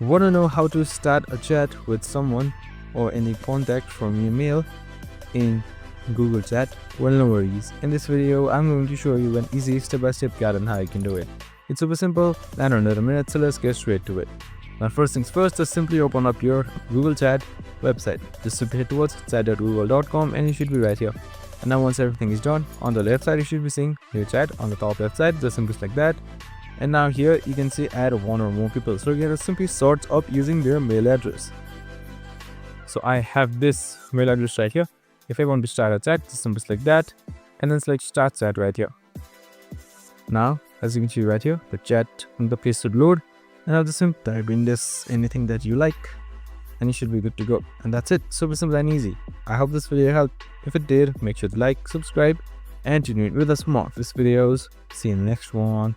Want to know how to start a chat with someone or any contact from your mail in Google Chat? Well, no worries. In this video, I'm going to show you an easy step-by-step guide on how you can do it. It's super simple and under a minute, so let's get straight to it. Now, first things first, just simply open up your Google Chat website. Just simply head towards chat.google.com and you should be right here. And now once everything is done, on the left side you should be seeing your chat on the top left side, just simply like that. And now here you can see add one or more people. So you're gonna simply sort up using their mail address. So I have this mail address right here. If I want to start a chat, just simply like that, and then select start chat right here. Now, as you can see right here, the chat and the page should load, and I'll just simply type in this anything that you like, and you should be good to go. And that's it. Super simple and easy. I hope this video helped. If it did, make sure to like, subscribe, and tune in with us for more of these videos. See you in the next one.